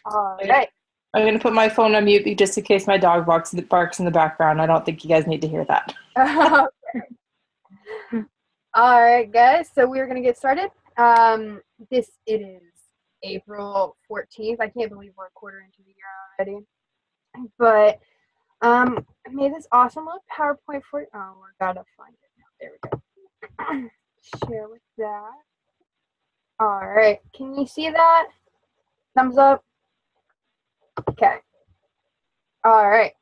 All right. I'm going to put my phone on mute just in case my dog barks in the background. I don't think you guys need to hear that. All right, guys. So we're going to get started. It is April 14th. I can't believe we're a quarter into the year already. But I made this awesome little PowerPoint for you. Oh, we gotta find it now. There we go. Share with that. All right. Can you see that? Thumbs up. Okay. All right.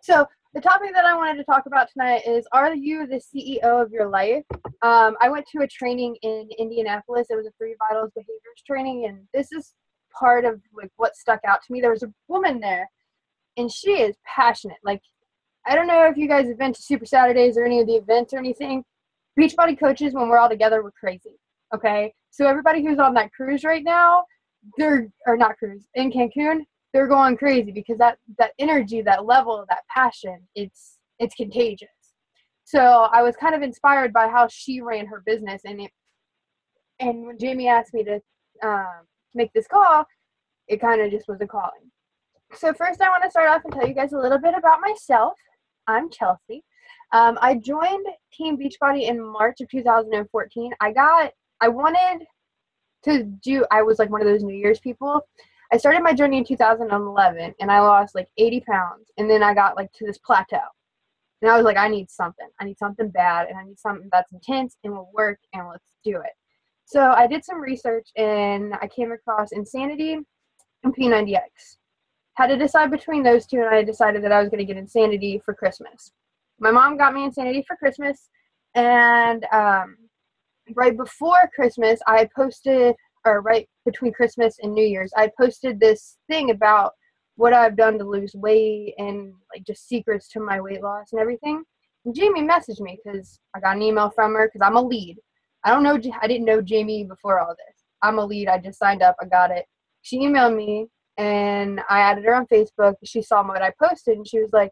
So the topic that I wanted to talk about tonight is, are you the CEO of your life? I went to a training in Indianapolis. It was a 3 Vitals Behaviors training, and this is part of like what stuck out to me. There was a woman there, and she is passionate. Like, I don't know if you guys have been to Super Saturdays or any of the events or anything. Beachbody coaches, when we're all together, we're crazy. Okay? So everybody who's on that cruise right now, in Cancun, they're going crazy because that energy, that level, that passion, it's contagious. So I was kind of inspired by how she ran her business, and when Jamie asked me to make this call, it kind of just was a calling. So first I want to start off and tell you guys a little bit about myself. I'm Chelsea. I joined Team Beachbody in March of 2014. I was like one of those New Year's people. I started my journey in 2011 and I lost like 80 pounds. And then I got like to this plateau. And I was like, I need something. I need something bad, and I need something that's intense and will work, and let's do it. So I did some research and I came across Insanity and P90X. Had to decide between those two, and I decided that I was going to get Insanity for Christmas. My mom got me Insanity for Christmas, and right before Christmas, right between Christmas and New Year's, I posted this thing about what I've done to lose weight and like just secrets to my weight loss and everything. And Jamie messaged me because I got an email from her because I'm a lead. I didn't know Jamie before all this. I'm a lead. I just signed up. I got it. She emailed me, and I added her on Facebook. She saw what I posted, and she was like,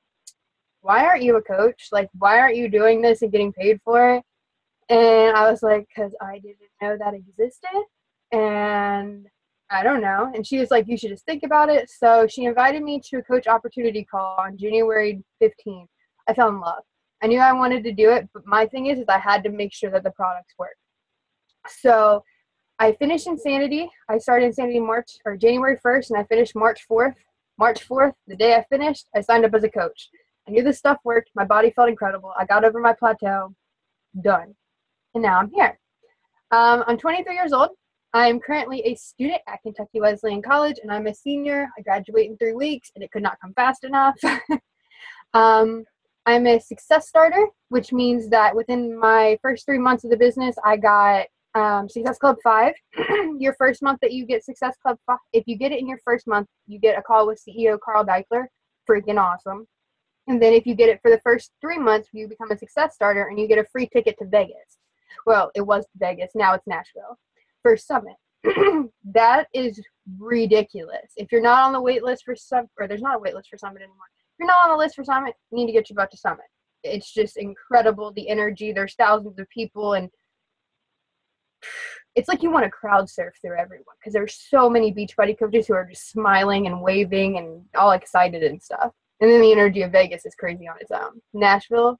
why aren't you a coach? Like, why aren't you doing this and getting paid for it? And I was like, because I didn't know that existed, and I don't know. And she was like, you should just think about it. So she invited me to a coach opportunity call on January 15th. I fell in love. I knew I wanted to do it, but my thing is I had to make sure that the products work. So I finished Insanity. I started Insanity January 1st, and I finished March 4th. March 4th, the day I finished, I signed up as a coach. I knew this stuff worked. My body felt incredible. I got over my plateau. Done. And now I'm here. I'm 23 years old. I'm currently a student at Kentucky Wesleyan College, and I'm a senior. I graduate in 3 weeks, and it could not come fast enough. I'm a success starter, which means that within my first 3 months of the business, I got Success Club 5. Your first month that you get Success Club 5, if you get it in your first month, you get a call with CEO Carl Deichler. Freaking awesome. And then if you get it for the first 3 months, you become a success starter and you get a free ticket to Vegas. Well, it was Vegas. Now it's Nashville for Summit. That is ridiculous. If you're not on the wait list for there's not a wait list for Summit anymore. If you're not on the list for Summit, you need to get your butt to Summit. It's just incredible, the energy. There's thousands of people, and it's like you want to crowd surf through everyone because there's so many Beachbody coaches who are just smiling and waving and all excited and stuff. And then the energy of Vegas is crazy on its own. Nashville,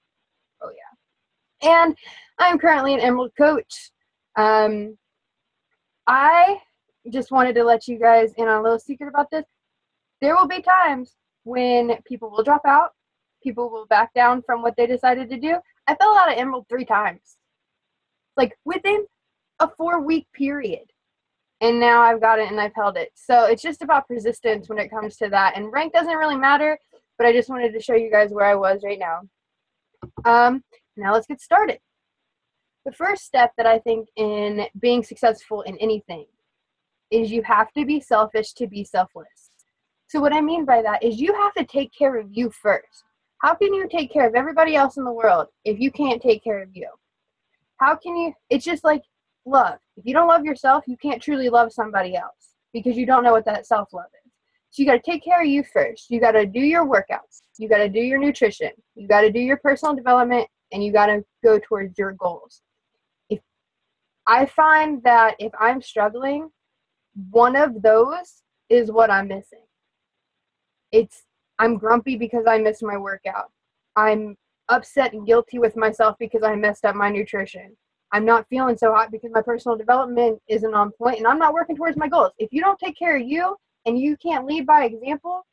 oh yeah. And I'm currently an Emerald coach. I just wanted to let you guys in on a little secret about this. There will be times when people will drop out. People will back down from what they decided to do. I fell out of Emerald 3 times. Like within a 4-week period. And now I've got it and I've held it. So it's just about persistence when it comes to that. And rank doesn't really matter, but I just wanted to show you guys where I was right now. Now let's get started. The first step that I think in being successful in anything is you have to be selfish to be selfless. So what I mean by that is you have to take care of you first. How can you take care of everybody else in the world if you can't take care of you? How can you? It's just like love. If you don't love yourself, you can't truly love somebody else because you don't know what that self-love is. So you got to take care of you first. You got to do your workouts. You got to do your nutrition. You got to do your personal development, and you got to go towards your goals. I find that if I'm struggling, one of those is what I'm missing. I'm grumpy because I missed my workout. I'm upset and guilty with myself because I messed up my nutrition. I'm not feeling so hot because my personal development isn't on point and I'm not working towards my goals. If you don't take care of you and you can't lead by example,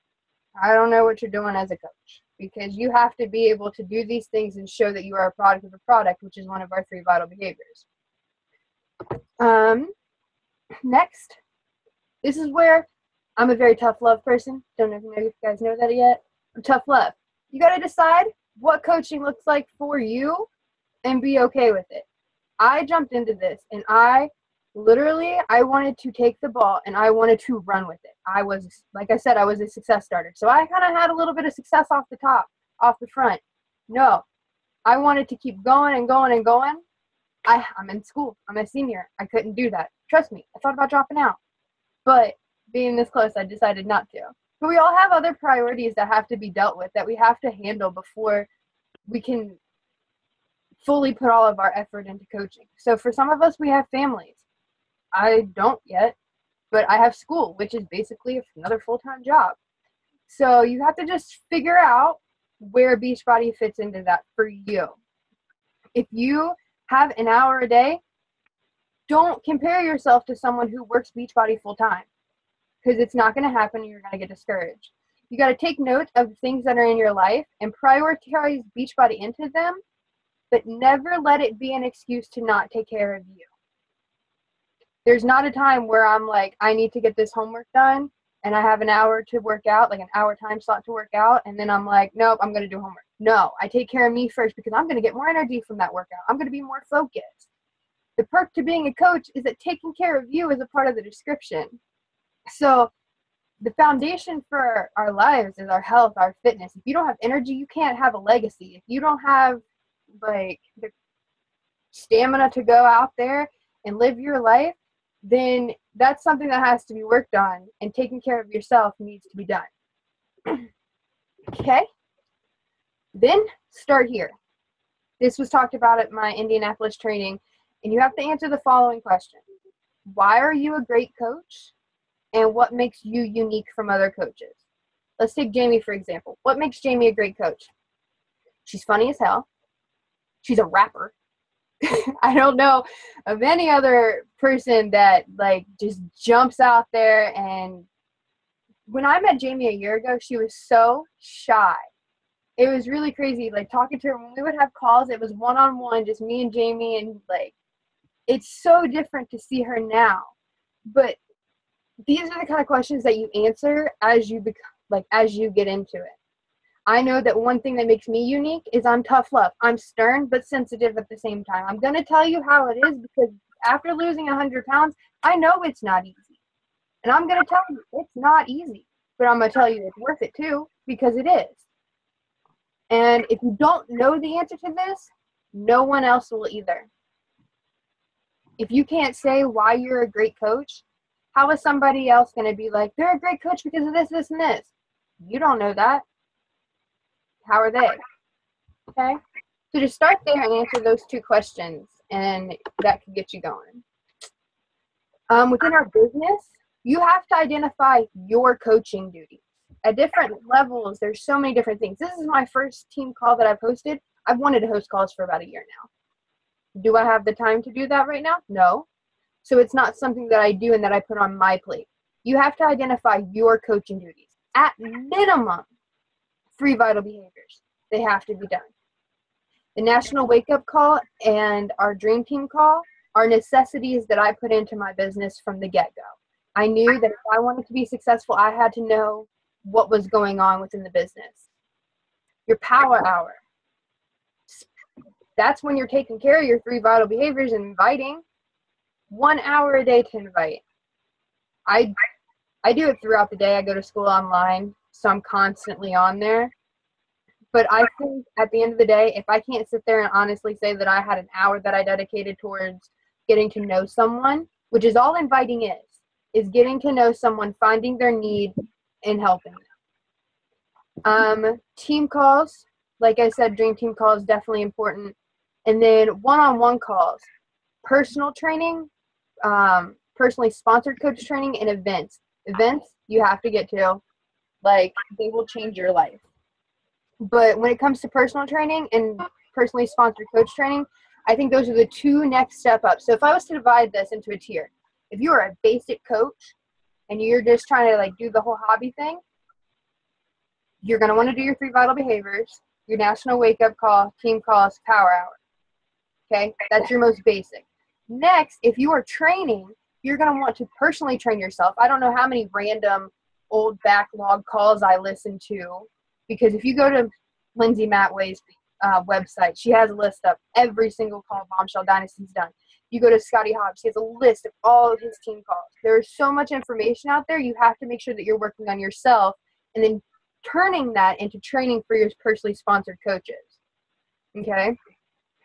I don't know what you're doing as a coach, because you have to be able to do these things and show that you are a product of a product, which is one of our 3 vital behaviors. Next, this is where I'm a very tough love person. Don't know if you guys know that yet. I'm tough love. You got to decide what coaching looks like for you and be okay with it. I jumped into this and I wanted to take the ball and I wanted to run with it. I was, like I said, I was a success starter. So I kind of had a little bit of success off the top, off the front. No, I wanted to keep going and going and going. I'm in school. I'm a senior. I couldn't do that. Trust me, I thought about dropping out. But being this close, I decided not to. But we all have other priorities that have to be dealt with, that we have to handle before we can fully put all of our effort into coaching. So for some of us, we have families. I don't yet, but I have school, which is basically another full-time job. So you have to just figure out where Beachbody fits into that for you. If you have an hour a day, don't compare yourself to someone who works Beachbody full-time, because it's not going to happen and you're going to get discouraged. You got to take note of things that are in your life and prioritize Beachbody into them, but never let it be an excuse to not take care of you. There's not a time where I'm like, I need to get this homework done and I have an hour to work out, like an hour time slot to work out, and then I'm like, nope, I'm going to do homework. No, I take care of me first because I'm going to get more energy from that workout. I'm going to be more focused. The perk to being a coach is that taking care of you is a part of the description. So the foundation for our lives is our health, our fitness. If you don't have energy, you can't have a legacy. If you don't have like the stamina to go out there and live your life, then that's something that has to be worked on, and taking care of yourself needs to be done. Okay? Then start here. This was talked about at my Indianapolis training, and you have to answer the following question. Why are you a great coach? And what makes you unique from other coaches? Let's take Jamie, for example. What makes Jamie a great coach? She's funny as hell. She's a rapper. I don't know of any other person that like just jumps out there. And when I met Jamie a year ago, she was so shy. It was really crazy. Like talking to her, when we would have calls, it was one-on-one, just me and Jamie, and like it's so different to see her now. But these are the kind of questions that you answer as you as you get into it. I know that one thing that makes me unique is I'm tough love. I'm stern but sensitive at the same time. I'm going to tell you how it is, because after losing 100 pounds, I know it's not easy. And I'm going to tell you it's not easy. But I'm going to tell you it's worth it too, because it is. And if you don't know the answer to this, no one else will either. If you can't say why you're a great coach, how is somebody else going to be like, they're a great coach because of this, this, and this? You don't know that. How are they? Okay? So just start there and answer those 2 questions, and that can get you going. Within our business, you have to identify your coaching duties. At different levels, there's so many different things. This is my first team call that I've hosted. I've wanted to host calls for about a year now. Do I have the time to do that right now? No. So it's not something that I do and that I put on my plate. You have to identify your coaching duties. At minimum, 3 vital behaviors. They have to be done. The National Wake Up Call and our Dream Team Call are necessities that I put into my business from the get-go. I knew that if I wanted to be successful, I had to know what was going on within the business. Your power hour. That's when you're taking care of your 3 vital behaviors and inviting. 1 hour a day to invite. I do it throughout the day. I go to school online, so I'm constantly on there. But I think at the end of the day, if I can't sit there and honestly say that I had an hour that I dedicated towards getting to know someone, which is all inviting is getting to know someone, finding their need, and helping them. Team calls, like I said, Dream Team call is definitely important. And then one-on-one calls, personal training, personally sponsored coach training, and events. Events you have to get to. Like, they will change your life. But when it comes to personal training and personally sponsored coach training, I think those are the two next step up. So if I was to divide this into a tier, if you are a basic coach and you're just trying to like do the whole hobby thing, you're going to want to do your 3 vital behaviors, your national wake up call, team calls, power hour. Okay, that's your most basic. Next, if you are training, you're going to want to personally train yourself. I don't know how many random old backlog calls I listen to, because if you go to Lindsay Matway's website, she has a list of every single call Bombshell Dynasty's done. You go to Scotty Hobbs, he has a list of all of his team calls. There's so much information out there. You have to make sure that you're working on yourself and then turning that into training for your personally sponsored coaches. Okay?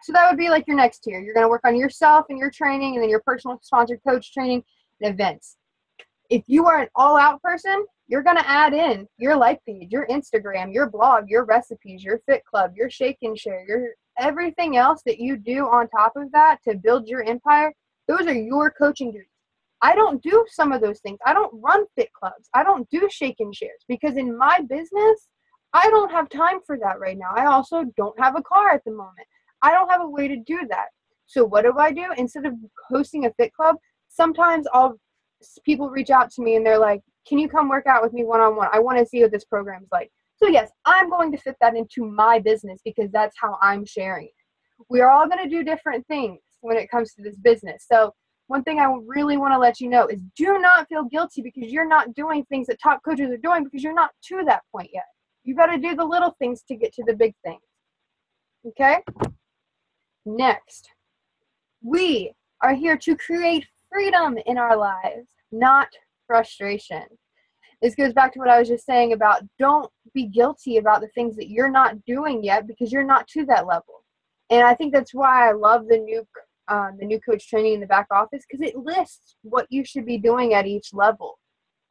So that would be like your next tier. You're going to work on yourself and your training, and then your personal sponsored coach training and events. If you are an all-out person, you're going to add in your like page, your Instagram, your blog, your recipes, your fit club, your shake and share, your everything else that you do on top of that to build your empire. Those are your coaching duties. I don't do some of those things. I don't run fit clubs. I don't do shake and shares because in my business, I don't have time for that right now. I also don't have a car at the moment. I don't have a way to do that. So what do? Instead of hosting a fit club, sometimes people reach out to me and they're like, can you come work out with me one-on-one? I want to see what this program's like. So yes, I'm going to fit that into my business because that's how I'm sharing it. We are all going to do different things when it comes to this business. So one thing I really want to let you know is do not feel guilty because you're not doing things that top coaches are doing because you're not to that point yet. You got to do the little things to get to the big things. Okay? Next, we are here to create freedom in our lives, not frustration. This goes back to what I was just saying about don't be guilty about the things that you're not doing yet because you're not to that level. And I think that's why I love the new coach training in the back office, because it lists what you should be doing at each level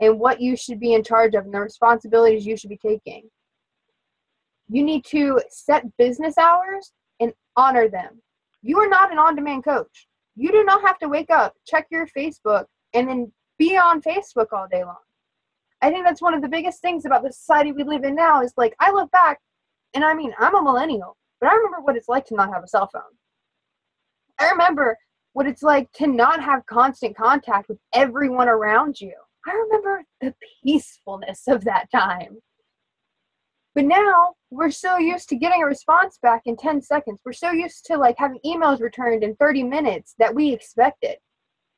and what you should be in charge of and the responsibilities you should be taking. You need to set business hours and honor them. You are not an on-demand coach. You do not have to wake up, check your Facebook, and then be on Facebook all day long. I think that's one of the biggest things about the society we live in now is like, I look back, and I mean, I'm a millennial, but I remember what it's like to not have a cell phone. I remember what it's like to not have constant contact with everyone around you. I remember the peacefulness of that time. But now we're so used to getting a response back in 10 seconds. We're so used to like having emails returned in 30 minutes that we expect it.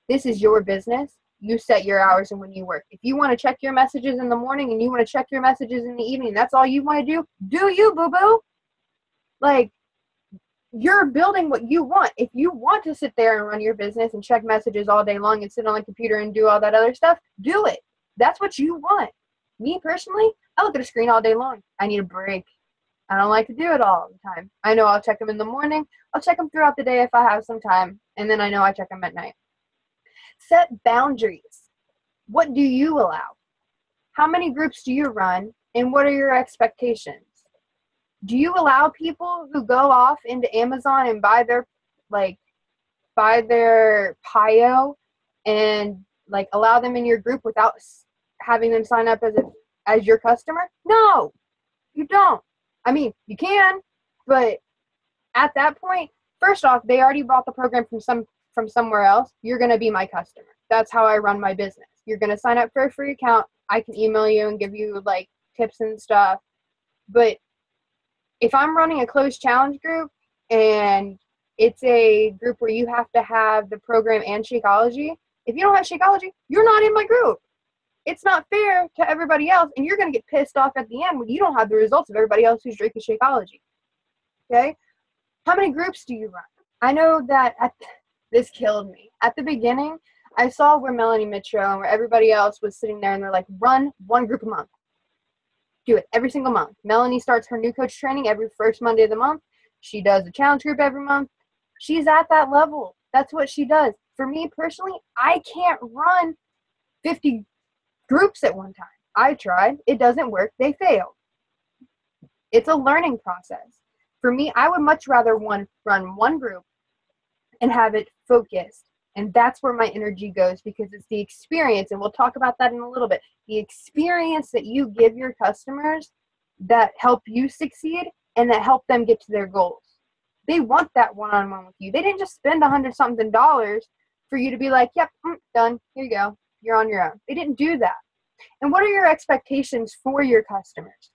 This is your business. You set your hours and when you work. If you want to check your messages in the morning and you want to check your messages in the evening, that's all you want to do you, boo-boo. Like, you're building what you want. If you want to sit there and run your business and check messages all day long and sit on the computer and do all that other stuff, do it. That's what you want. Me personally, I look at a screen all day long. I need a break. I don't like to do it all the time. I know I'll check them in the morning. I'll check them throughout the day if I have some time. And then I know I check them at night. Set boundaries. What do you allow? How many groups do you run? And what are your expectations? Do you allow people who go off into Amazon and buy their PIO and like allow them in your group without having them sign up as your customer? No, you don't. I mean, you can, but at that point, first off, they already bought the program from somewhere else. You're going to be my customer. That's how I run my business. You're going to sign up for a free account. I can email you and give you like tips and stuff. But if I'm running a closed challenge group and it's a group where you have to have the program and Shakeology, if you don't have Shakeology, you're not in my group. It's not fair to everybody else, and you're going to get pissed off at the end when you don't have the results of everybody else who's drinking Shakeology. Okay? How many groups do you run? I know that this killed me. At the beginning, I saw where Melanie Mitchell and where everybody else was sitting there, and they're like, run one group a month. Do it every single month. Melanie starts her new coach training every first Monday of the month. She does a challenge group every month. She's at that level. That's what she does. For me personally, I can't run 50 groups at one time. I tried. It doesn't work. They fail. It's a learning process. For me, I would much rather run one group and have it focused And that's where my energy goes, because it's the experience, and we'll talk about that in a little bit, the experience that you give your customers that help you succeed and that help them get to their goals. They want that one-on-one with you. They didn't just spend $100-something for you to be like, yep, done, here you go, you're on your own. They didn't do that. And what are your expectations for your customers?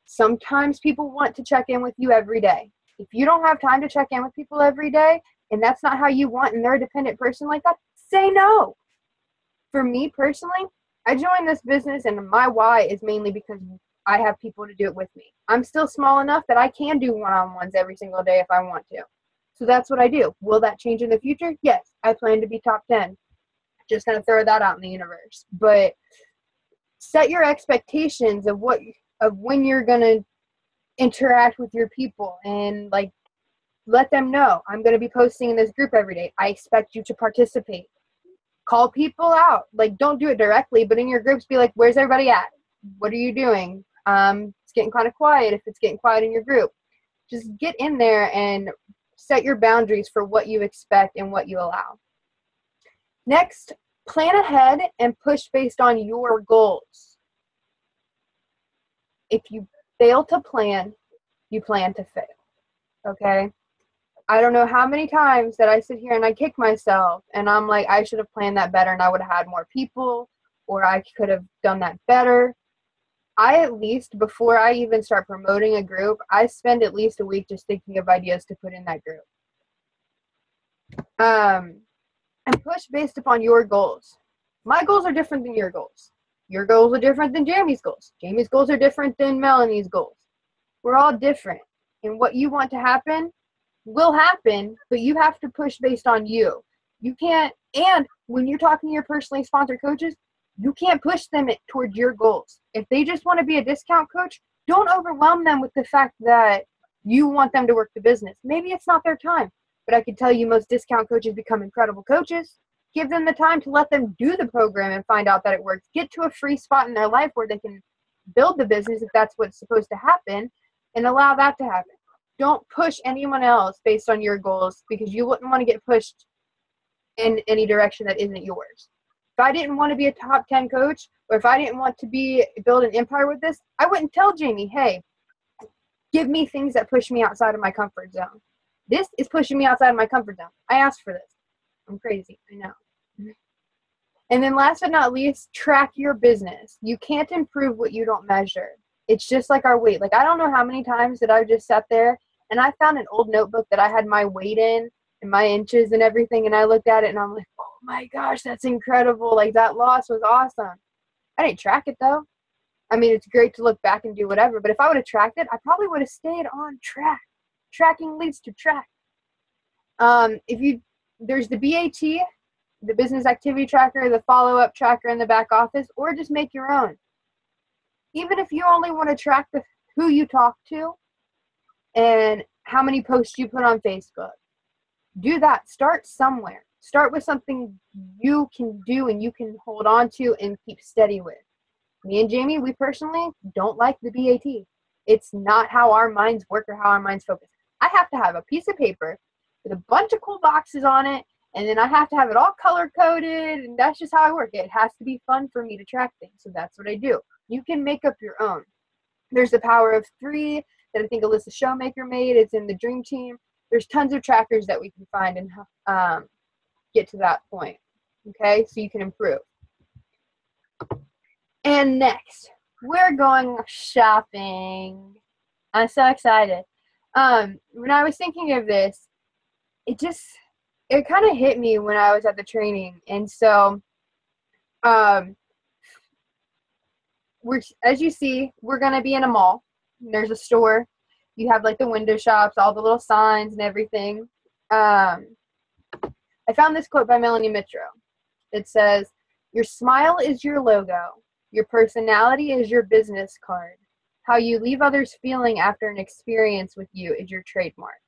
Sometimes people want to check in with you every day. If you don't have time to check in with people every day, and that's not how you want, and they're a dependent person like that, say no. For me personally, I joined this business, and my why is mainly because I have people to do it with me. I'm still small enough that I can do one-on-ones every single day if I want to. So that's what I do. Will that change in the future? Yes, I plan to be top 10. Just going to throw that out in the universe. But set your expectations of when you're going to interact with your people, and like, let them know I'm going to be posting in this group every day. I expect you to participate. Call people out. Like, don't do it directly, but in your groups, be like, where's everybody at? What are you doing? It's getting kind of quiet if it's getting quiet in your group. Just get in there and set your boundaries for what you expect and what you allow. Next, plan ahead and push based on your goals. If you fail to plan, you plan to fail. Okay? I don't know how many times that I sit here and I kick myself and I'm like, I should have planned that better and I would have had more people, or I could have done that better. I, at least before I even start promoting a group, I spend at least a week just thinking of ideas to put in that group. And push based upon your goals. My goals are different than your goals. Your goals are different than Jamie's goals. Jamie's goals are different than Melanie's goals. We're all different. And what you want to happen will happen, but you have to push based on you. You can't, and when you're talking to your personally sponsored coaches, you can't push them towards your goals. If they just want to be a discount coach, don't overwhelm them with the fact that you want them to work the business. Maybe it's not their time, but I can tell you most discount coaches become incredible coaches. Give them the time to let them do the program and find out that it works. Get to a free spot in their life where they can build the business if that's what's supposed to happen, and allow that to happen. Don't push anyone else based on your goals, because you wouldn't want to get pushed in any direction that isn't yours. If I didn't want to be a top 10 coach, or if I didn't want to build an empire with this, I wouldn't tell Jamie, hey, give me things that push me outside of my comfort zone. This is pushing me outside of my comfort zone. I asked for this. I'm crazy. I know. And then last but not least, track your business. You can't improve what you don't measure. It's just like our weight. Like, I don't know how many times that I've just sat there and I found an old notebook that I had my weight in and my inches and everything, and I looked at it and I'm like, oh my gosh, that's incredible. Like, that loss was awesome. I didn't track it though. I mean, it's great to look back and do whatever, but if I would have tracked it, I probably would have stayed on track. Tracking leads to track. There's the BAT, the business activity tracker, the follow-up tracker in the back office, or just make your own. Even if you only want to track who you talk to and how many posts you put on Facebook, do that. Start somewhere. Start with something you can do and you can hold on to and keep steady with. Me and Jamie, we personally don't like the BAT. It's not how our minds work or how our minds focus. I have to have a piece of paper with a bunch of cool boxes on it, and then I have to have it all color-coded, and that's just how I work. It has to be fun for me to track things, so that's what I do. You can make up your own. There's the Power of 3 that I think Alyssa Showmaker made. It's in the Dream Team. There's tons of trackers that we can find and get to that point, okay? So you can improve. And next, we're going shopping. I'm so excited. When I was thinking of this, it kind of hit me when I was at the training. And so, as you see, we're going to be in a mall. There's a store. You have like the window shops, all the little signs and everything. I found this quote by Melanie Mitro. It says, "Your smile is your logo. Your personality is your business card. How you leave others feeling after an experience with you is your trademark.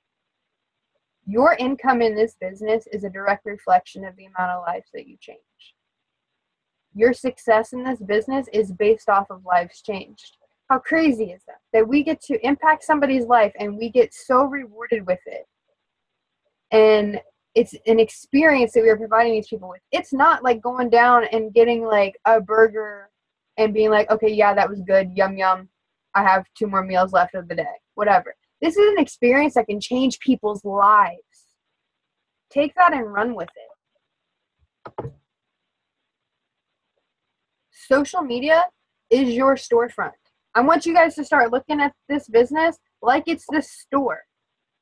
Your income in this business is a direct reflection of the amount of lives that you change. Your success in this business is based off of lives changed." How crazy is that? That we get to impact somebody's life and we get so rewarded with it. And It's an experience that we are providing these people with. It's not like going down and getting like a burger and being like, okay, yeah, that was good. Yum, yum. I have 2 more meals left of the day. Whatever. This is an experience that can change people's lives. Take that and run with it. Social media is your storefront. I want you guys to start looking at this business like it's this store.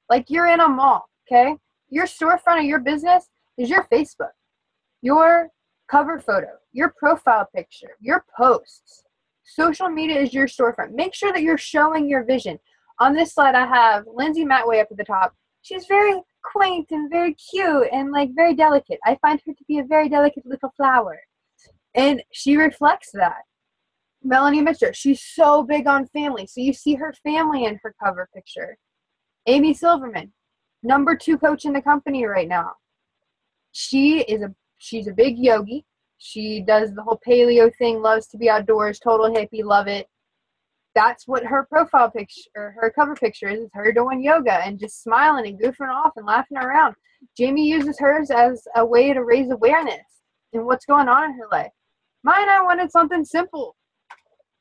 Like you're in a mall, okay? Your storefront of your business is your Facebook, your cover photo, your profile picture, your posts. Social media is your storefront. Make sure that you're showing your vision. On this slide, I have Lindsay Matway up at the top. She's very quaint and very cute and like very delicate. I find her to be a very delicate little flower. And she reflects that. Melanie Mitchell, she's so big on family. So you see her family in her cover picture. Amy Silverman, number 2 coach in the company right now. She's a big yogi. She does the whole paleo thing, loves to be outdoors, total hippie, love it. That's what her profile picture, or her cover picture is her doing yoga and just smiling and goofing off and laughing around. Jamie uses hers as a way to raise awareness in what's going on in her life. Mine, I wanted something simple.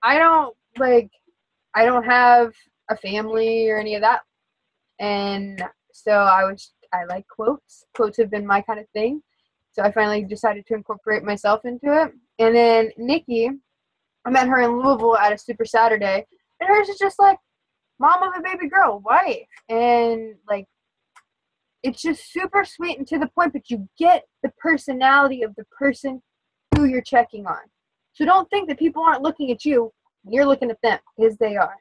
I don't have a family or any of that. And so I like quotes. Quotes have been my kind of thing. So I finally decided to incorporate myself into it. And then Nikki, I met her in Louisville at a Super Saturday. And hers is just like, mom of a baby girl, wife. And like, it's just super sweet and to the point, but you get the personality of the person who you're checking on. So don't think that people aren't looking at you. You're looking at them, because they are.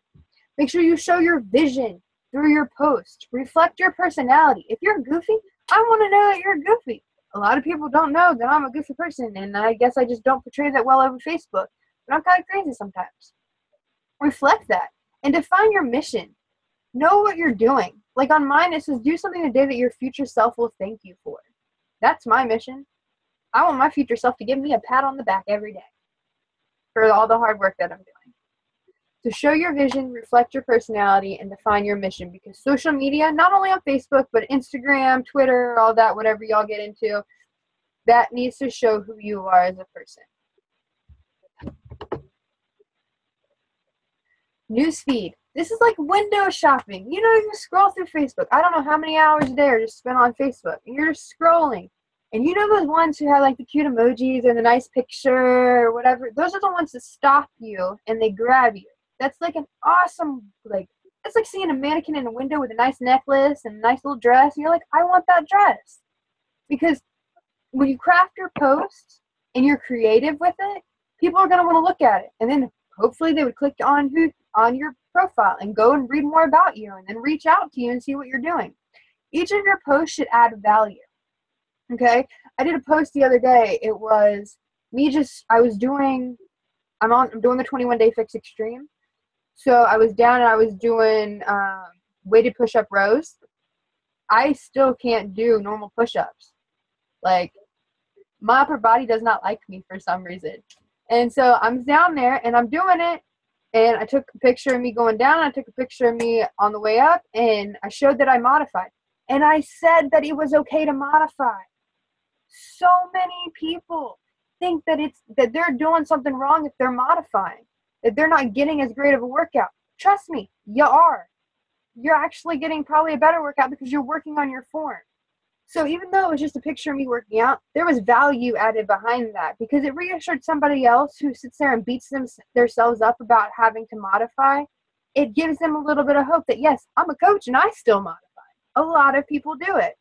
Make sure you show your vision through your post. Reflect your personality. If you're goofy, I want to know that you're goofy. A lot of people don't know that I'm a goofy person, and I guess I just don't portray that well over Facebook. But I'm kind of crazy sometimes. Reflect that and define your mission. Know what you're doing. Like on mine, it says do something today that your future self will thank you for. That's my mission. I want my future self to give me a pat on the back every day for all the hard work that I'm doing. So show your vision, reflect your personality, and define your mission, because social media, not only on Facebook, but Instagram, Twitter, all that, whatever y'all get into, that needs to show who you are as a person. Newsfeed. This is like window shopping. You know, you scroll through Facebook. I don't know how many hours a day are just spent on Facebook. And you're just scrolling. And you know those ones who have like the cute emojis or the nice picture or whatever? Those are the ones that stop you and they grab you. That's like an awesome, like, it's like seeing a mannequin in a window with a nice necklace and a nice little dress. And you're like, I want that dress. Because when you craft your posts and you're creative with it, people are going to want to look at it. And then hopefully they would click on your profile and go and read more about you and then reach out to you and see what you're doing. Each of your posts should add value. Okay? I did a post the other day. It was me I'm doing the 21-day fix extreme. So I was down and I was doing weighted push-up rows. I still can't do normal push-ups. Like, my upper body does not like me for some reason. And so I'm down there and I'm doing it. And I took a picture of me going down. I took a picture of me on the way up. And I showed that I modified. And I said that it was okay to modify. So many people think that they're doing something wrong if they're modifying. That they're not getting as great of a workout. Trust me, you are. You're actually getting probably a better workout because you're working on your form. So even though it was just a picture of me working out, there was value added behind that because it reassured somebody else who sits there and beats themselves up about having to modify. It gives them a little bit of hope that, yes, I'm a coach and I still modify. A lot of people do it.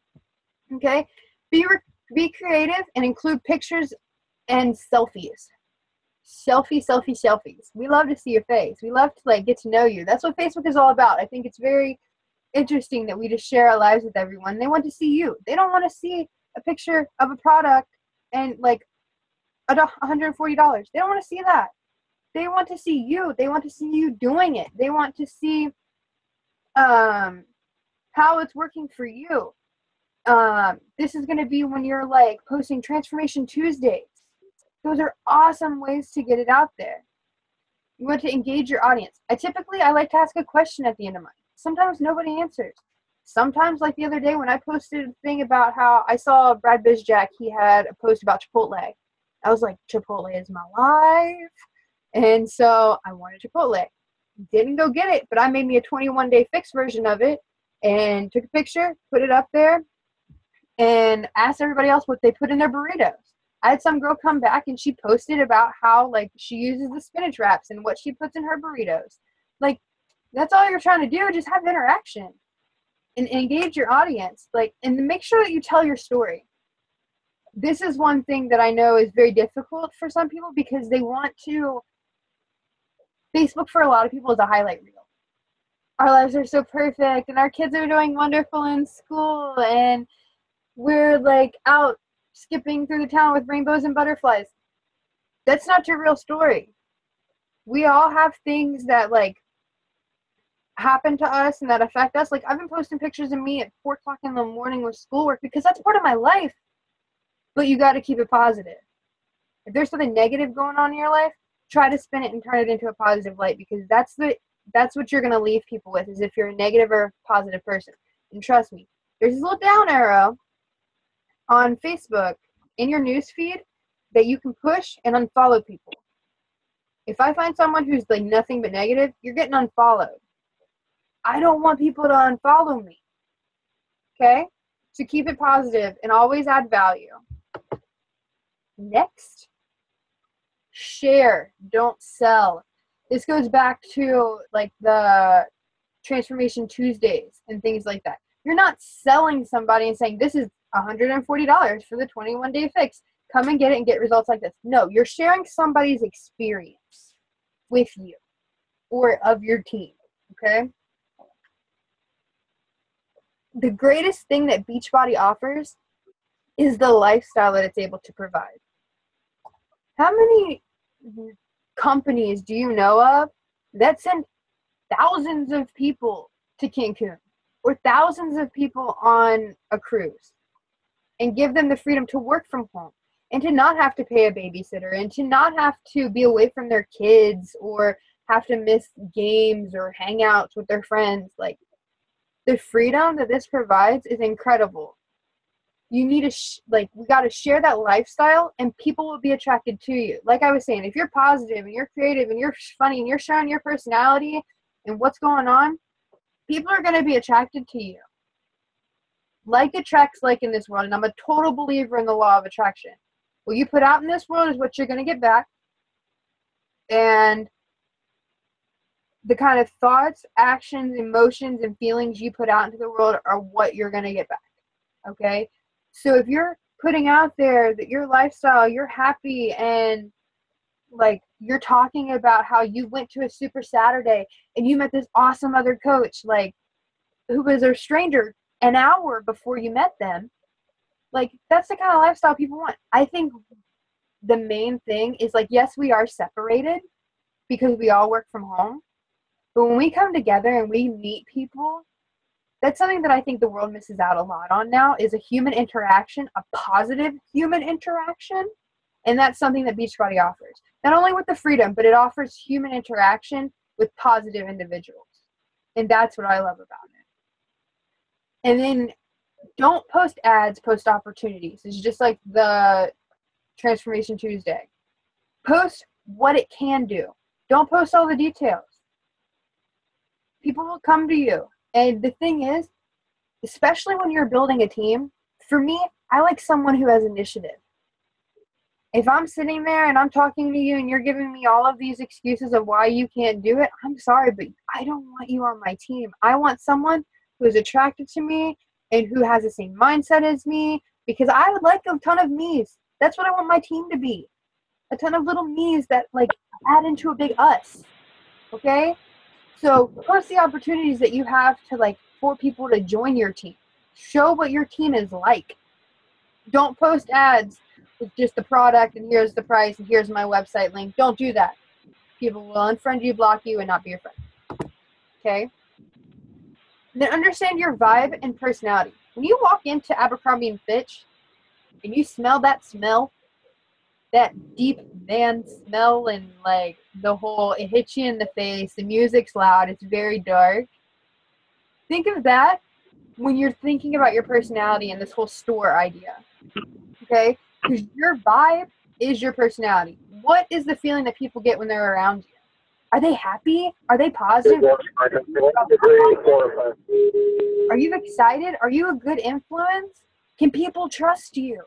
Okay? Be creative and include pictures and selfies. Selfies. We love to see your face. We love to get to know you. That's what Facebook is all about. I think it's very interesting that we just share our lives with everyone. They want to see you. They don't want to see a picture of a product and $140. They don't want to see that. They want to see you. They want to see you doing it. They want to see how it's working for you. This is going to be when you're posting Transformation Tuesdays. Those are awesome ways to get it out there. You want to engage your audience. I like to ask a question at the end of mine. Sometimes nobody answers. sometimes, like the other day when I posted a thing about how I saw Brad Bizjack, he had a post about Chipotle. I was like, Chipotle is my life. And so I wanted Chipotle. Didn't go get it, but I made me a 21-day fix version of it and took a picture, put it up there, and asked everybody else what they put in their burritos. I had some girl come back and she posted about how, like, she uses the spinach wraps and what she puts in her burritos. Like, that's all you're trying to do, just have interaction and engage your audience. Like, and make sure that you tell your story. This is one thing that I know is very difficult for some people because they want to, Facebook for a lot of people is a highlight reel. Our lives are so perfect and our kids are doing wonderful in school and we're like out skipping through the town with rainbows and butterflies. That's not your real story. We all have things that like happen to us and that affect us. Like, I've been posting pictures of me at 4 o'clock in the morning with schoolwork because that's part of my life. But you got to keep it positive. If there's something negative going on in your life, try to spin it and turn it into a positive light, because that's what you're going to leave people with, is if you're a negative or positive person. And trust me, there's this little down arrow on Facebook in your news feed that you can push and unfollow people. If I find someone who's like nothing but negative, you're getting unfollowed. I don't want people to unfollow me. Okay? So keep it positive and always add value. Next, share, don't sell. This goes back to like the Transformation Tuesdays and things like that. You're not selling somebody and saying, this is $140 for the 21-day fix. Come and get it and get results like this. No, you're sharing somebody's experience with you or of your team, okay? The greatest thing that Beachbody offers is the lifestyle that it's able to provide. How many companies do you know of that send thousands of people to Cancun or thousands of people on a cruise and give them the freedom to work from home and to not have to pay a babysitter and to not have to be away from their kids or have to miss games or hangouts with their friends? Like, the freedom that this provides is incredible. You need to, we got to share that lifestyle and people will be attracted to you. Like I was saying, if you're positive and you're creative and you're funny and you're showing your personality and what's going on, people are going to be attracted to you. Like attracts like in this world, and I'm a total believer in the law of attraction. What you put out in this world is what you're going to get back. And the kind of thoughts, actions, emotions, and feelings you put out into the world are what you're going to get back. Okay? So if you're putting out there that your lifestyle, you're happy, and like you're talking about how you went to a super Saturday and you met this awesome other coach, like who was a stranger an hour before you met them, like that's the kind of lifestyle people want. I think the main thing is, like, yes, we are separated because we all work from home. But when we come together and we meet people, that's something that I think the world misses out a lot on now, is a human interaction, a positive human interaction. And that's something that Beachbody offers. Not only with the freedom, but it offers human interaction with positive individuals. And that's what I love about it. And then don't post ads, post opportunities. It's just like the Transformation Tuesday. Post what it can do. Don't post all the details. People will come to you. And the thing is, especially when you're building a team, for me, I like someone who has initiative. If I'm sitting there and I'm talking to you and you're giving me all of these excuses of why you can't do it, I'm sorry, but I don't want you on my team. I want someone who is attracted to me and who has the same mindset as me, because I would like a ton of me's. That's what I want my team to be. A ton of little me's that like add into a big us. Okay? So post the opportunities that you have to, like, for people to join your team. Show what your team is like. Don't post ads with just the product and here's the price and here's my website link. Don't do that. People will unfriend you, block you, and not be your friend. Okay? Then understand your vibe and personality. When you walk into Abercrombie and Fitch and you smell that smell, that deep man smell, and like the whole, it hits you in the face, the music's loud, it's very dark. Think of that when you're thinking about your personality and this whole store idea, okay? Because your vibe is your personality. What is the feeling that people get when they're around you? Are they happy? Are they positive? Are you excited? Are you a good influence? Can people trust you?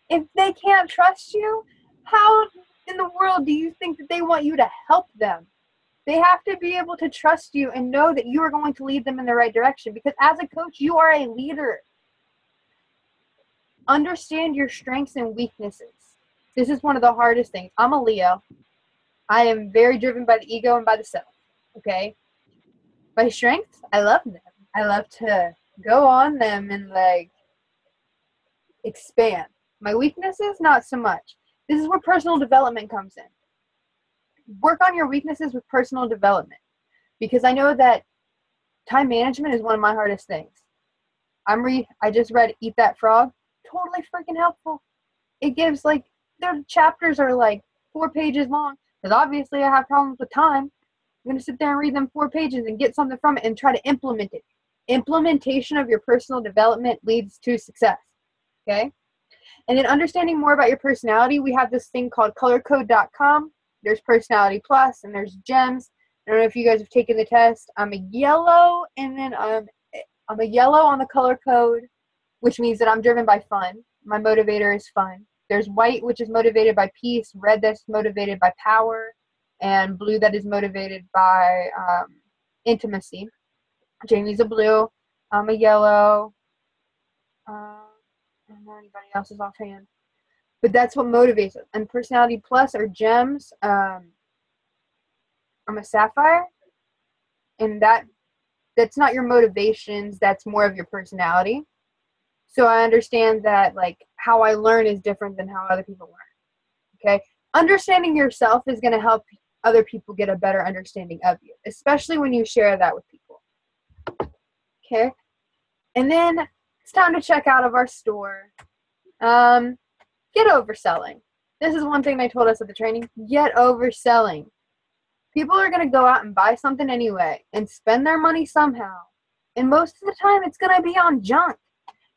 If they can't trust you, how in the world do you think that they want you to help them? They have to be able to trust you and know that you are going to lead them in the right direction, because as a coach, you are a leader. Understand your strengths and weaknesses. This is one of the hardest things. I'm a Leo. I am very driven by the ego and by the self, okay? My strengths, I love them. I love to go on them and, like, expand. My weaknesses, not so much. This is where personal development comes in. Work on your weaknesses with personal development, because I know that time management is one of my hardest things. I just read Eat That Frog. Totally freaking helpful. It gives, like, their chapters are like 4 pages long, because obviously I have problems with time. I'm going to sit there and read them 4 pages and get something from it and try to implement it. Implementation of your personal development leads to success, okay? And then understanding more about your personality, we have this thing called colorcode.com. There's Personality Plus and there's Gems. I don't know if you guys have taken the test. I'm a yellow, and then I'm a yellow on the color code, which means that I'm driven by fun. My motivator is fun. There's white, which is motivated by peace, red that's motivated by power, and blue that is motivated by intimacy. Jamie's a blue. I'm a yellow. I don't know anybody else's offhand. But that's what motivates us. And Personality Plus or Gems, I'm a sapphire. And that's not your motivations. That's more of your personality. So I understand that, like, how I learn is different than how other people learn. Okay? Understanding yourself is going to help other people get a better understanding of you, especially when you share that with people. Okay? And then it's time to check out of our store. Get overselling. This is one thing they told us at the training. Get overselling. People are going to go out and buy something anyway and spend their money somehow. And most of the time, it's going to be on junk.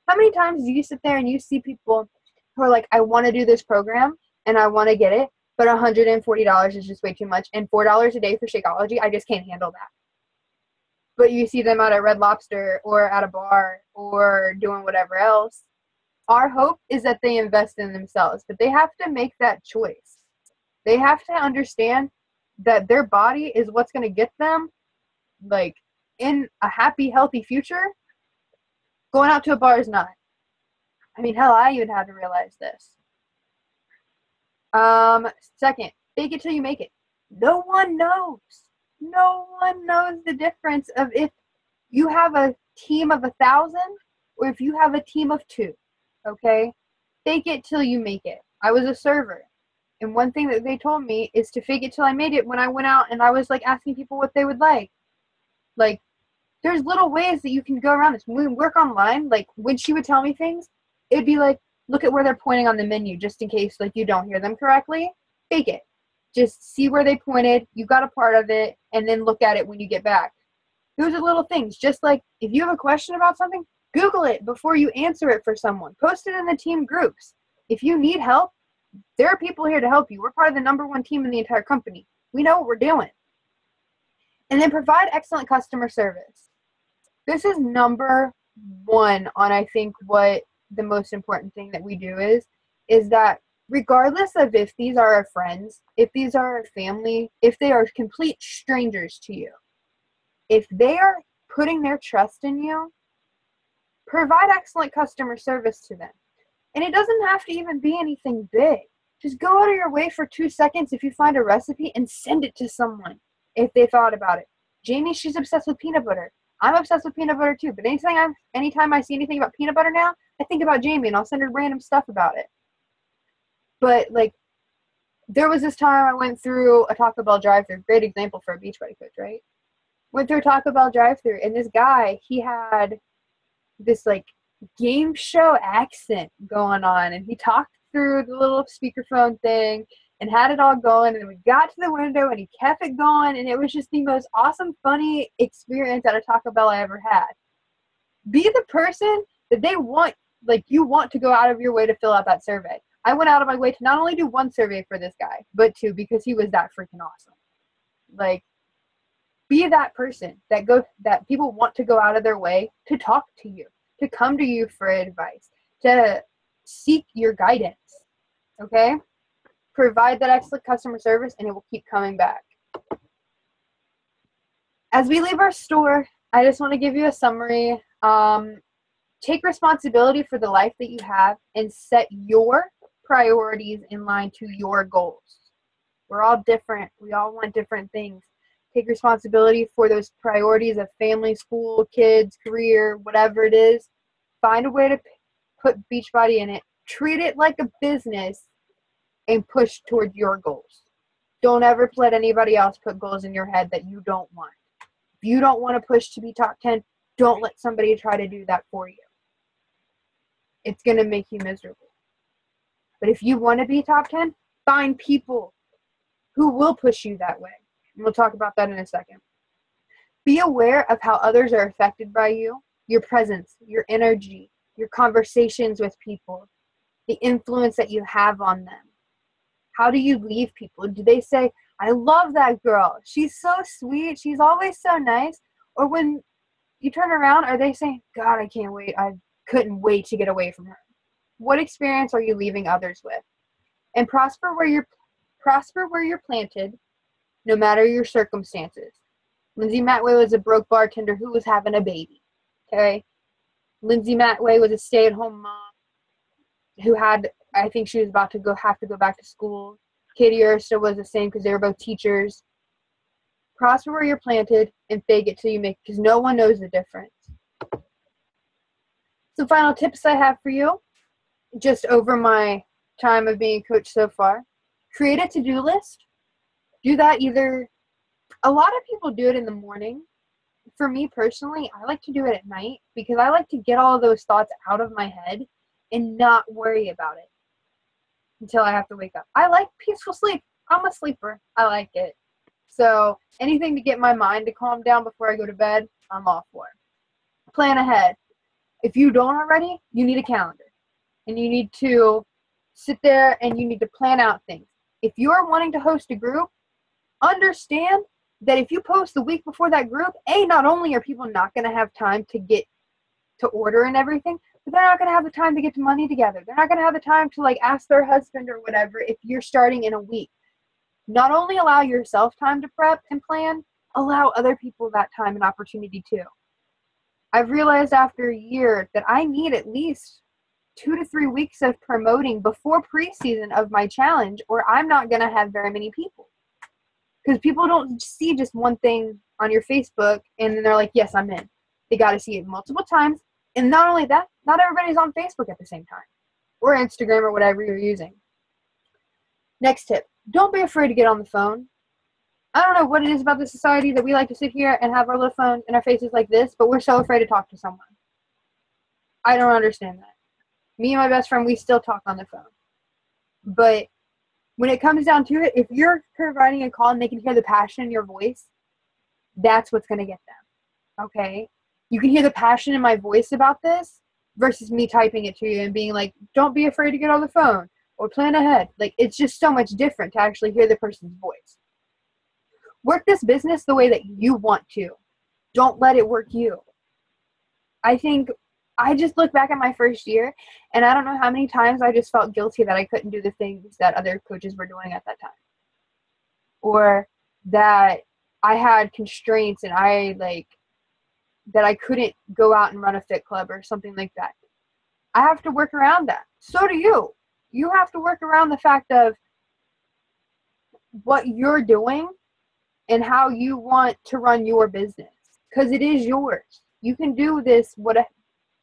How many times do you sit there and you see people who are like, I want to do this program and I want to get it, but $140 is just way too much, and $4 a day for Shakeology, I just can't handle that. But you see them out at Red Lobster or at a bar or doing whatever else. Our hope is that they invest in themselves, but they have to make that choice. They have to understand that their body is what's going to get them, like, in a happy, healthy future. Going out to a bar is not. I mean, hell, I even had to realize this. Second, fake it till you make it. No one knows. No one knows the difference of if you have a team of 1,000 or if you have a team of 2. Okay? Fake it till you make it. I was a server. And one thing that they told me is to fake it till I made it when I went out and I was, like, asking people what they would like. Like, there's little ways that you can go around this. When we work online, like, when she would tell me things, it'd be like, look at where they're pointing on the menu just in case, like, you don't hear them correctly. Fake it. Just see where they pointed. You got a part of it, and then look at it when you get back. Those are little things. Just like if you have a question about something, Google it before you answer it for someone. Post it in the team groups. If you need help, there are people here to help you. We're part of the #1 team in the entire company. We know what we're doing. And then provide excellent customer service. This is #1 on, I think, what the most important thing that we do is that regardless of if these are our friends, if these are our family, if they are complete strangers to you, if they are putting their trust in you, provide excellent customer service to them. And it doesn't have to even be anything big. Just go out of your way for 2 seconds if you find a recipe and send it to someone if they thought about it. Jamie, she's obsessed with peanut butter. I'm obsessed with peanut butter too, but anytime I see anything about peanut butter now, I think about Jamie and I'll send her random stuff about it. But, like, there was this time I went through a Taco Bell drive-thru. Great example for a Beachbody coach, right? Went through a Taco Bell drive-thru, and this guy, he had this, like, game show accent going on, and he talked through the little speakerphone thing and had it all going, and we got to the window, and he kept it going, and it was just the most awesome, funny experience at a Taco Bell I ever had. Be the person that they want, like you want to go out of your way to fill out that survey. I went out of my way to not only do one survey for this guy, but two, because he was that freaking awesome. Like, be that person that people want to go out of their way to talk to you, to come to you for advice, to seek your guidance. Okay? Provide that excellent customer service and it will keep coming back. As we leave our store, I just want to give you a summary. Take responsibility for the life that you have and set your priorities in line to your goals. We're all different. We all want different things. Take responsibility for those priorities of family, school, kids, career, whatever it is. Find a way to put Beachbody in it. Treat it like a business and push toward your goals. Don't ever let anybody else put goals in your head that you don't want. If you don't want to push to be top 10, don't let somebody try to do that for you. It's going to make you miserable. But if you want to be top 10, find people who will push you that way. And we'll talk about that in a second. Be aware of how others are affected by you, your presence, your energy, your conversations with people, the influence that you have on them. How do you leave people? Do they say, I love that girl. She's so sweet. She's always so nice. Or when you turn around, are they saying, God, I can't wait. I couldn't wait to get away from her. What experience are you leaving others with? And prosper where you're planted, no matter your circumstances. Lindsay Matway was a broke bartender who was having a baby. Okay? Lindsay Matway was a stay-at-home mom who had, I think she was about to have to go back to school. Katie Ursta was the same because they were both teachers. Prosper where you're planted and fake it till you make it, because no one knows the difference. Some final tips I have for you, just over my time of being a coach so far. Create a to-do list. Do that either, a lot of people do it in the morning. For me personally, I like to do it at night because I like to get all of those thoughts out of my head and not worry about it until I have to wake up. I like peaceful sleep. I'm a sleeper. I like it. So anything to get my mind to calm down before I go to bed, I'm all for. Plan ahead. If you don't already, you need a calendar. And you need to sit there and you need to plan out things. If you're wanting to host a group, understand that if you post the week before that group, not only are people not going to have time to get to order and everything, but they're not going to have the time to get the money together. They're not going to have the time to ask their husband or whatever if you're starting in a week. Not only allow yourself time to prep and plan, allow other people that time and opportunity too. I've realized after a year that I need at least 2 to 3 weeks of promoting before preseason of my challenge, or I'm not going to have very many people. Because people don't see just one thing on your Facebook and then they're like, yes, I'm in. They got to see it multiple times. And not only that, not everybody's on Facebook at the same time. Or Instagram or whatever you're using. Next tip. Don't be afraid to get on the phone. I don't know what it is about the society that we like to sit here and have our little phone in our faces like this, but we're so afraid to talk to someone. I don't understand that. Me and my best friend, we still talk on the phone. But when it comes down to it, if you're providing a call and they can hear the passion in your voice, that's what's going to get them. Okay? You can hear the passion in my voice about this versus me typing it to you and being like, don't be afraid to get on the phone or plan ahead. It's just so much different to actually hear the person's voice. Work this business the way that you want to. Don't let it work you. I think I just look back at my first year and I don't know how many times I just felt guilty that I couldn't do the things that other coaches were doing at that time. Or that I had constraints and that I couldn't go out and run a fit club or something like that. I have to work around that. So do you. You have to work around the fact of what you're doing and how you want to run your business. Because it is yours. You can do this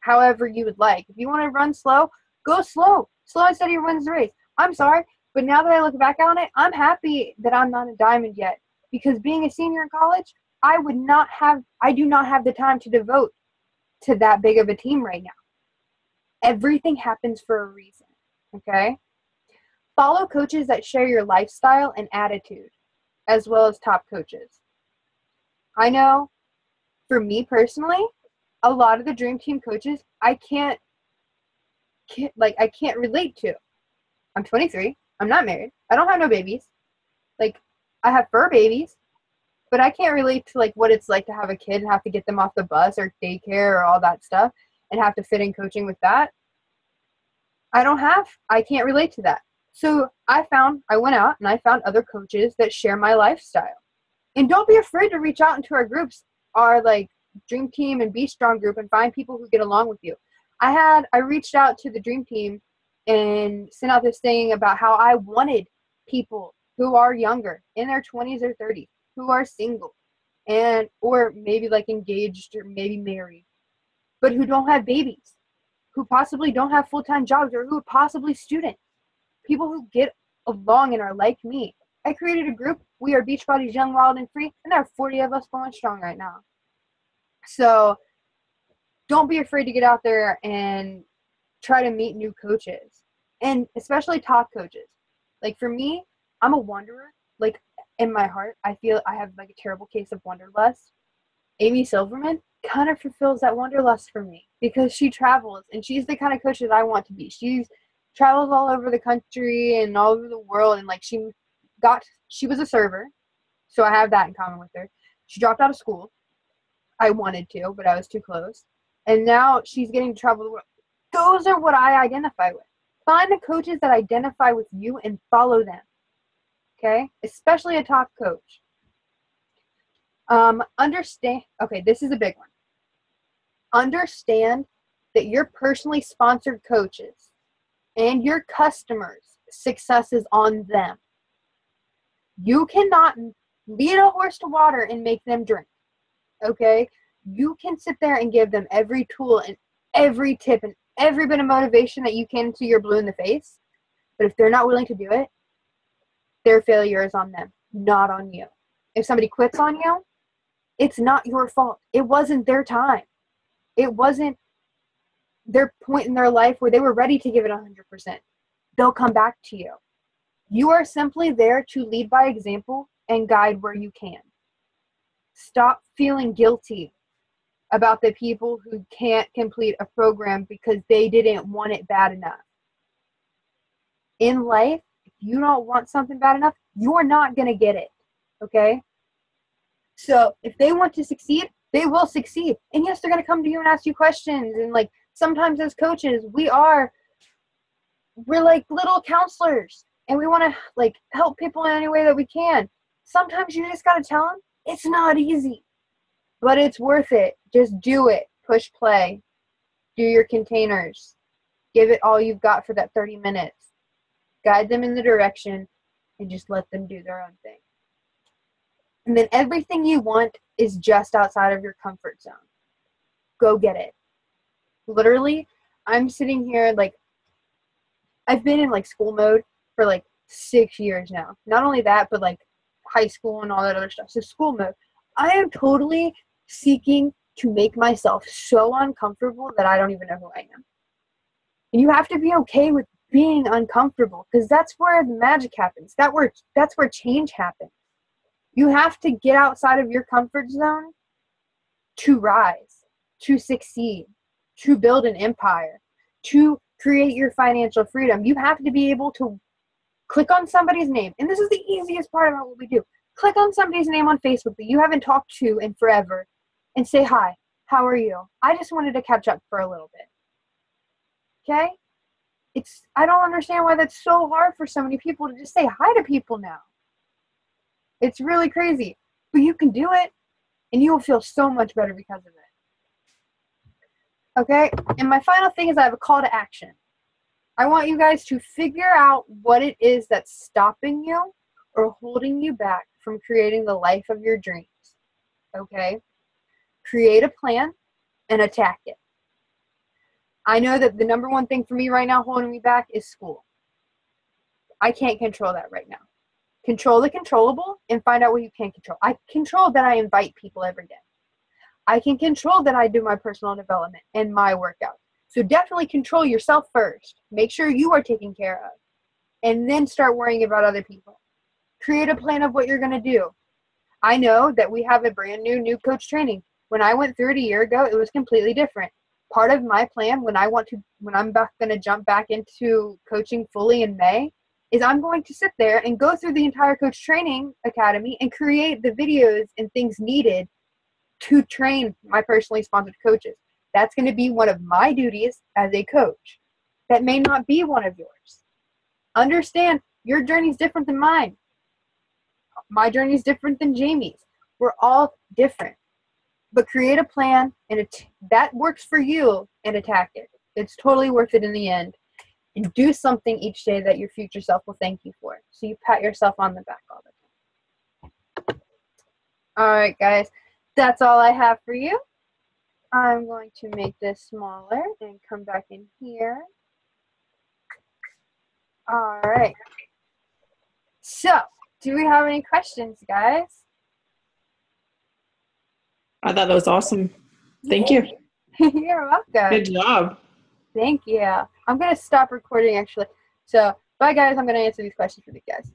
however you would like. If you want to run slow, go slow. Slow and steady wins the race. I'm sorry, but now that I look back on it, I'm happy that I'm not a diamond yet. Because being a senior in college, I do not have the time to devote to that big of a team right now. Everything happens for a reason, okay? Follow coaches that share your lifestyle and attitude, as well as top coaches. I know, for me personally, a lot of the dream team coaches I can't relate to. I'm 23. I'm not married. I don't have no babies. Like, I have fur babies, but I can't relate to like what it's like to have a kid and have to get them off the bus or daycare or all that stuff and have to fit in coaching with that. I can't relate to that. So I went out and I found other coaches that share my lifestyle. And don't be afraid to reach out into our groups, our like Dream Team and Be Strong group, and find people who get along with you. I reached out to the Dream Team and sent out this thing about how I wanted people who are younger, in their 20s or 30s, who are single, and or maybe like engaged or maybe married, but who don't have babies, who possibly don't have full-time jobs, or who are possibly students. People who get along and are like me. I created a group. We are Beachbody's Young, Wild, and Free, and there are 40 of us going strong right now. So don't be afraid to get out there and try to meet new coaches, and especially top coaches. Like for me, I'm a wanderer. Like in my heart, I feel I have like a terrible case of wanderlust. Amy Silverman kind of fulfills that wanderlust for me because she travels and she's the kind of coach that I want to be. She travels all over the country and all over the world, and like she was a server, so I have that in common with her. She dropped out of school. I wanted to, but I was too close. And now she's getting to travel the world. Those are what I identify with. Find the coaches that identify with you and follow them. Okay? Especially a top coach. This is a big one. Understand that your personally sponsored coaches and your customers' success is on them. You cannot lead a horse to water and make them drink. Okay? You can sit there and give them every tool and every tip and every bit of motivation that you can until you're blue in the face. But if they're not willing to do it, their failure is on them, not on you. If somebody quits on you, it's not your fault. It wasn't their time. It wasn't their point in their life where they were ready to give it 100%. They'll come back to you. You are simply there to lead by example and guide where you can. Stop feeling guilty about the people who can't complete a program because they didn't want it bad enough. In life, if you don't want something bad enough, you're not going to get it. Okay? So if they want to succeed, they will succeed. And yes, they're going to come to you and ask you questions. And like sometimes as coaches, we're like little counselors and we want to like help people in any way that we can. Sometimes you just got to tell them it's not easy, but it's worth it. Just do it. Push play. Do your containers. Give it all you've got for that 30 minutes. Guide them in the direction and just let them do their own thing. And then everything you want is just outside of your comfort zone. Go get it. Literally, I'm sitting here like, I've been in like school mode for like 6 years now. Not only that, but like high school and all that other stuff. So school mode. I am totally seeking to make myself so uncomfortable that I don't even know who I am. And you have to be okay with being uncomfortable because that's where the magic happens. That's where change happens. You have to get outside of your comfort zone to rise, to succeed, to build an empire, to create your financial freedom. You have to be able to click on somebody's name. And this is the easiest part about what we do. Click on somebody's name on Facebook that you haven't talked to in forever and say, hi, how are you? I just wanted to catch up for a little bit. Okay? I don't understand why that's so hard for so many people to just say hi to people now. It's really crazy. But you can do it, and you will feel so much better because of it. Okay? And my final thing is I have a call to action. I want you guys to figure out what it is that's stopping you or holding you back from creating the life of your dreams. Okay? Create a plan and attack it. I know that the number one thing for me right now holding me back is school. I can't control that right now. Control the controllable and find out what you can control. I control that I invite people every day. I can control that I do my personal development and my workout. So definitely control yourself first. Make sure you are taken care of. And then start worrying about other people. Create a plan of what you're going to do. I know that we have a brand new coach training. When I went through it a year ago, it was completely different. Part of my plan when I'm going to jump back into coaching fully in May is I'm going to sit there and go through the entire coach training academy and create the videos and things needed to train my personally sponsored coaches. That's going to be one of my duties as a coach. That may not be one of yours. Understand, your journey is different than mine. My journey is different than Jamie's. We're all different. But create a plan and that works for you and attack it. It's totally worth it in the end. And do something each day that your future self will thank you for. So you pat yourself on the back all the time. All right, guys. That's all I have for you. I'm going to make this smaller and come back in here. All right. So, do we have any questions, guys? I thought that was awesome. Thank you. You're welcome. Good job. Thank you. I'm going to stop recording, actually. So, bye, guys. I'm going to answer these questions for you guys.